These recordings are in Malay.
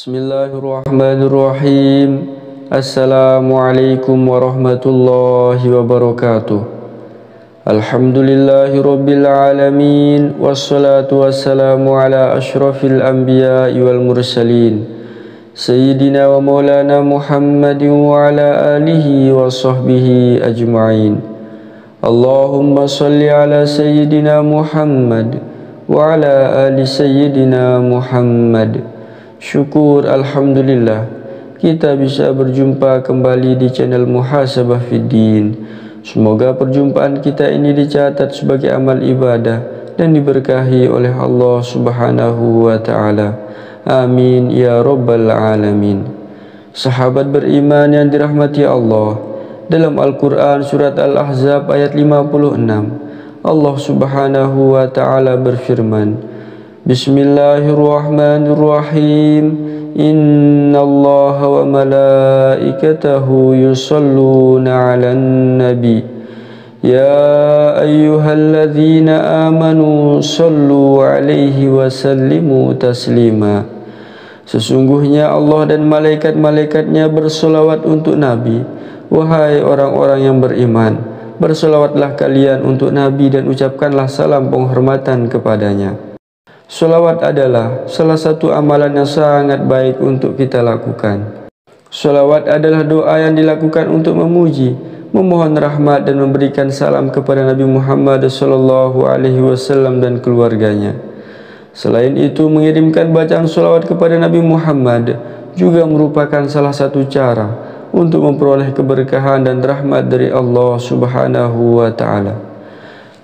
Bismillahirrahmanirrahim. Assalamualaikum warahmatullahi wabarakatuh. Alhamdulillahi rabbil alamin. Wassalatu wassalamu ala ashrafil anbiya'i wal mursalin Sayyidina wa maulana Muhammadin wa ala alihi wa sahbihi ajma'in. Allahumma salli ala Sayyidina Muhammad wa ala ali Sayyidina Muhammad. Syukur Alhamdulillah kita bisa berjumpa kembali di channel Muhasabah Fiddin. Semoga perjumpaan kita ini dicatat sebagai amal ibadah dan diberkahi oleh Allah Subhanahu wa ta'ala. Amin ya rabbal alamin. Sahabat beriman yang dirahmati Allah, dalam Al-Quran surat Al-Ahzab ayat 56 Allah Subhanahu wa ta'ala berfirman, Bismillahirrahmanirrahim. Innallaha wa malaikatahu yusalluna 'alan nabi. Ya ayyuhalladzina amanu sallu 'alaihi wa sallimu taslima. Sesungguhnya Allah dan malaikat-malaikatnya bersolawat untuk Nabi. Wahai orang-orang yang beriman, bersolawatlah kalian untuk Nabi dan ucapkanlah salam penghormatan kepadanya. Solawat adalah salah satu amalan yang sangat baik untuk kita lakukan. Solawat adalah doa yang dilakukan untuk memuji, memohon rahmat dan memberikan salam kepada Nabi Muhammad SAW dan keluarganya. Selain itu, mengirimkan bacaan solawat kepada Nabi Muhammad juga merupakan salah satu cara untuk memperoleh keberkahan dan rahmat dari Allah Subhanahu wa ta'ala.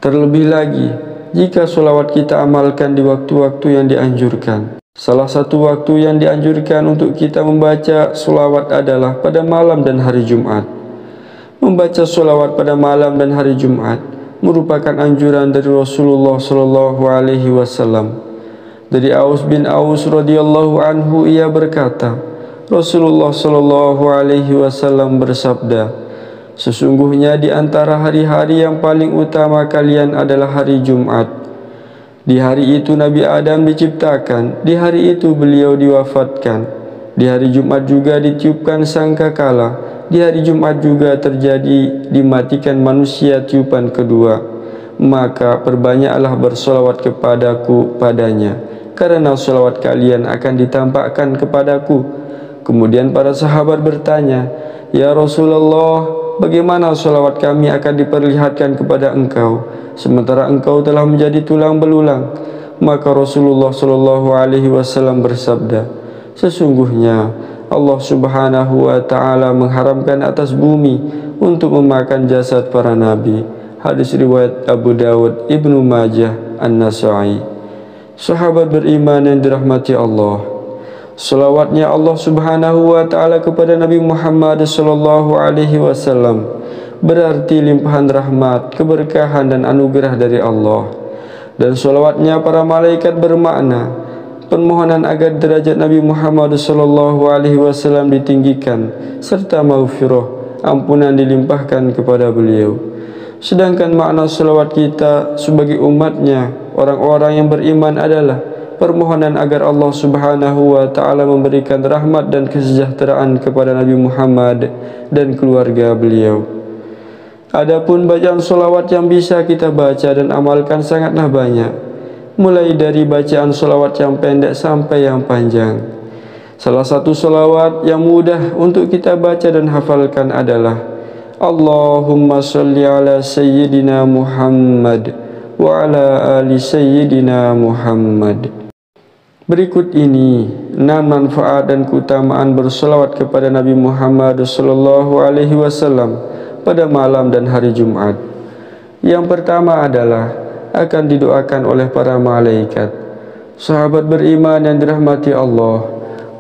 Terlebih lagi, jika solawat kita amalkan di waktu-waktu yang dianjurkan. Salah satu waktu yang dianjurkan untuk kita membaca solawat adalah pada malam dan hari Jumat. Membaca solawat pada malam dan hari Jumat merupakan anjuran dari Rasulullah SAW. Dari Aus bin Aus radhiyallahu anhu, ia berkata, Rasulullah SAW bersabda, sesungguhnya di antara hari-hari yang paling utama kalian adalah hari Jumat. Di hari itu Nabi Adam diciptakan, di hari itu beliau diwafatkan. Di hari Jumat juga ditiupkan sangkakala, di hari Jumat juga terjadi dimatikan manusia tiupan kedua. Maka perbanyaklah bersolawat kepadaku padanya, karena solawat kalian akan ditampakkan kepadaku. Kemudian para sahabat bertanya, Ya Rasulullah, bagaimana solawat kami akan diperlihatkan kepada engkau, sementara engkau telah menjadi tulang belulang? Maka Rasulullah SAW bersabda, sesungguhnya Allah Subhanahu wa ta'ala mengharamkan atas bumi untuk memakan jasad para nabi. Hadis riwayat Abu Dawud, Ibnu Majah, An-Nasa'i. Sahabat beriman yang dirahmati Allah, salawatnya Allah Subhanahu wa ta'ala kepada Nabi Muhammad SAW berarti limpahan rahmat, keberkahan dan anugerah dari Allah. Dan salawatnya para malaikat bermakna permohonan agar derajat Nabi Muhammad SAW ditinggikan serta maghfirah, ampunan dilimpahkan kepada beliau. Sedangkan makna salawat kita sebagai umatnya, orang-orang yang beriman adalah permohonan agar Allah Subhanahu wa ta'ala memberikan rahmat dan kesejahteraan kepada Nabi Muhammad dan keluarga beliau. Adapun bacaan solawat yang bisa kita baca dan amalkan sangatlah banyak, mulai dari bacaan solawat yang pendek sampai yang panjang. Salah satu solawat yang mudah untuk kita baca dan hafalkan adalah Allahumma salli ala Sayyidina Muhammad wa ala ali Sayyidina Muhammad. Berikut ini 6 manfaat dan keutamaan bersolawat kepada Nabi Muhammad SAW pada malam dan hari Jumat. Yang pertama adalah akan didoakan oleh para malaikat. Sahabat beriman yang dirahmati Allah,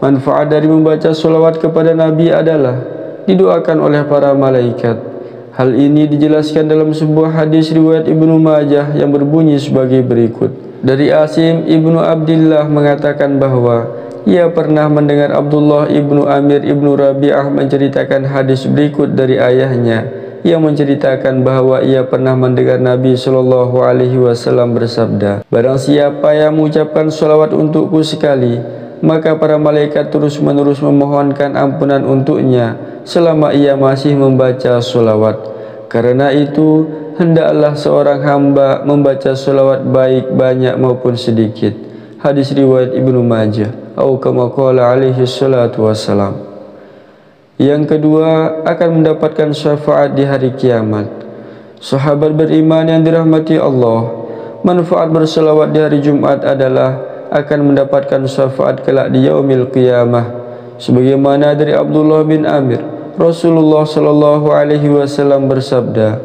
manfaat dari membaca solawat kepada Nabi adalah didoakan oleh para malaikat. Hal ini dijelaskan dalam sebuah hadis riwayat Ibnu Majah yang berbunyi sebagai berikut. Dari Asim ibnu Abdillah mengatakan bahwa ia pernah mendengar Abdullah ibnu Amir ibnu Rabi'ah menceritakan hadis berikut dari ayahnya, yang menceritakan bahwa ia pernah mendengar Nabi SAW bersabda, barang siapa yang mengucapkan salawat untukku sekali, maka para malaikat terus-menerus memohonkan ampunan untuknya selama ia masih membaca solawat. Karena itu, hendaklah seorang hamba membaca solawat baik banyak maupun sedikit. Hadis riwayat Ibnu Majah. Atau kama qala alaihi salatu wassalam. Yang kedua, akan mendapatkan syafaat di hari kiamat. Sahabat beriman yang dirahmati Allah, manfaat berselawat di hari Jumat adalah akan mendapatkan syafaat kelak di yaumil qiyamah. Sebagaimana dari Abdullah bin Amir, Rasulullah sallallahu alaihi wasallam bersabda,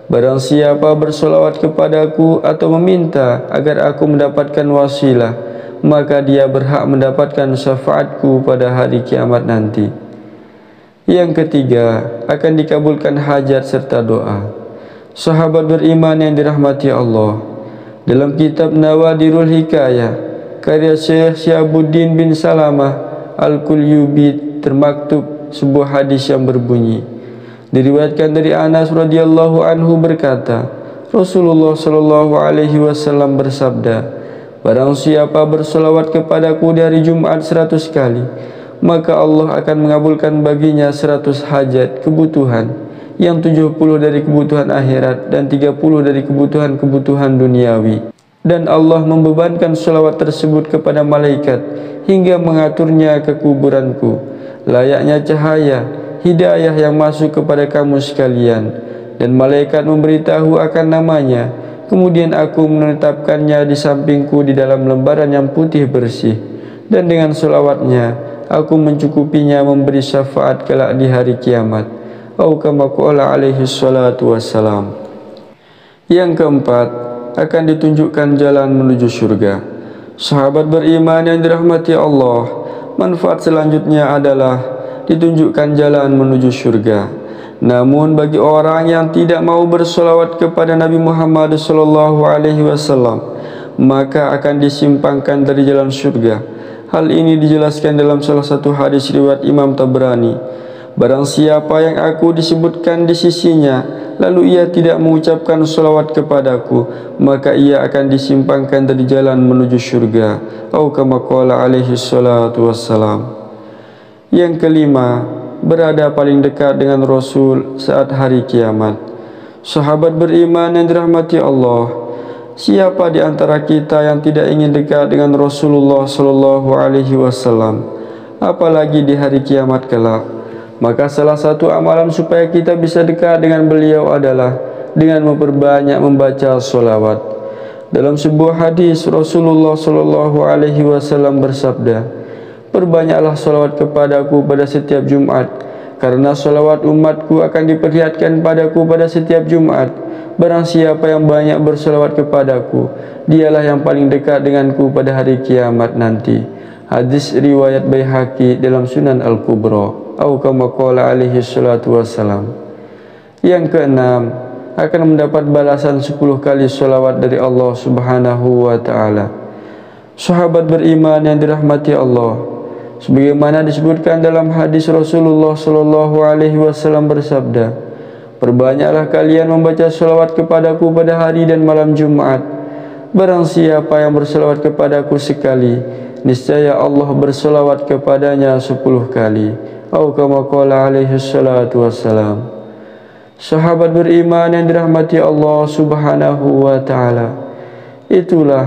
barang siapa berselawat kepadaku atau meminta agar aku mendapatkan wasilah, maka dia berhak mendapatkan syafaatku pada hari kiamat nanti. Yang ketiga, akan dikabulkan hajat serta doa. Sahabat beriman yang dirahmati Allah, dalam kitab Nawadirul Hikayah karya Syekh Syahabuddin bin Salamah Al-Kulyubi termaktub sebuah hadis yang berbunyi, diriwayatkan dari Anas radhiyallahu anhu berkata, Rasulullah sallallahu alaihi wasallam bersabda, barang siapa bersolawat kepadaku di hari Jumat 100 kali, maka Allah akan mengabulkan baginya 100 hajat kebutuhan, yang 70 dari kebutuhan akhirat dan 30 dari kebutuhan-kebutuhan duniawi. Dan Allah membebankan solawat tersebut kepada malaikat hingga mengaturnya ke kuburanku, layaknya cahaya hidayah yang masuk kepada kamu sekalian. Dan malaikat memberitahu akan namanya, kemudian aku menetapkannya di sampingku di dalam lembaran yang putih bersih, dan dengan solawatnya aku mencukupinya memberi syafaat kelak di hari kiamat. Atau kama qala alaihi salatu wassalam. Yang keempat, akan ditunjukkan jalan menuju surga. Sahabat beriman yang dirahmati Allah, manfaat selanjutnya adalah ditunjukkan jalan menuju surga. Namun bagi orang yang tidak mau bersolawat kepada Nabi Muhammad sallallahu alaihi wasallam, maka akan disimpangkan dari jalan surga. Hal ini dijelaskan dalam salah satu hadis riwayat Imam Tabrani. Barang siapa yang aku disebutkan di sisinya, lalu ia tidak mengucapkan salawat kepadaku, maka ia akan disimpangkan dari jalan menuju surga. Atau kama qala alaihi salatu wassalam. Yang kelima, berada paling dekat dengan Rasul saat hari kiamat. Sahabat beriman yang dirahmati Allah, siapa di antara kita yang tidak ingin dekat dengan Rasulullah sallallahu alaihi wasallam, apalagi di hari kiamat kelak? Maka salah satu amalan supaya kita bisa dekat dengan beliau adalah dengan memperbanyak membaca solawat. Dalam sebuah hadis, Rasulullah sallallahu alaihi wasallam bersabda, perbanyaklah solawat kepadaku pada setiap Jumat, karena solawat umatku akan diperlihatkan padaku pada setiap Jumat. Barang siapa yang banyak bersolawat kepadaku, dialah yang paling dekat denganku pada hari kiamat nanti. Hadis riwayat Baihaqi dalam Sunan Al-Kubra. Atau kama qala alaihi salatu wassalam. Yang keenam, akan mendapat balasan 10 kali solawat dari Allah subhanahu wa ta'ala. Sahabat beriman yang dirahmati Allah, sebagaimana disebutkan dalam hadis Rasulullah sallallahu alaihi wasallam bersabda, perbanyaklah kalian membaca solawat kepadaku pada hari dan malam Jumat. Barang siapa yang bersolawat kepadaku sekali, niscaya Allah bersolawat kepadanya 10 kali. Atau kama qala alaihi salatu wassalam. Sahabat beriman yang dirahmati Allah subhanahu wa ta'ala, itulah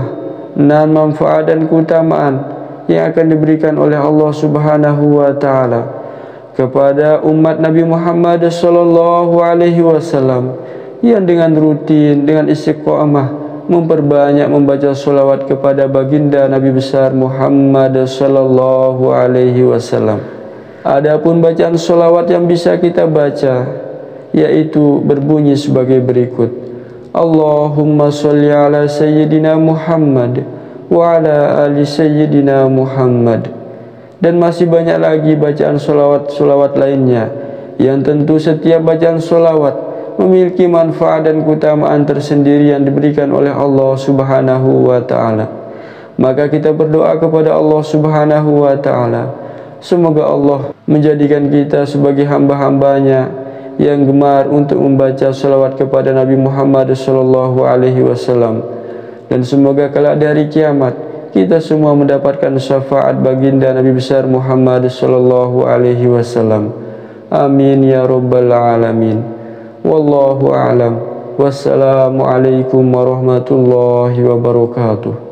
6 manfaat dan keutamaan yang akan diberikan oleh Allah subhanahu wa ta'ala kepada umat Nabi Muhammad sallallahu alaihi wasallam yang dengan rutin, dengan istiqamah memperbanyak membaca solawat kepada baginda Nabi besar Muhammad sallallahu alaihi wasallam. Adapun bacaan solawat yang bisa kita baca, yaitu berbunyi sebagai berikut: Allahumma sholli ala sayyidina Muhammad wa ala ali sayyidina Muhammad. Dan masih banyak lagi bacaan solawat lainnya, yang tentu setiap bacaan solawat memiliki manfaat dan keutamaan tersendiri yang diberikan oleh Allah subhanahu wa ta'ala. Maka kita berdoa kepada Allah subhanahu wa ta'ala, semoga Allah menjadikan kita sebagai hamba-hambanya yang gemar untuk membaca salawat kepada Nabi Muhammad sallallahu alaihi wasallam, dan semoga kelak di hari kiamat kita semua mendapatkan syafaat baginda Nabi besar Muhammad sallallahu alaihi wasallam. Amin ya rabbal alamin. Wallahu a'lam. Wassalamualaikum warahmatullahi wabarakatuh.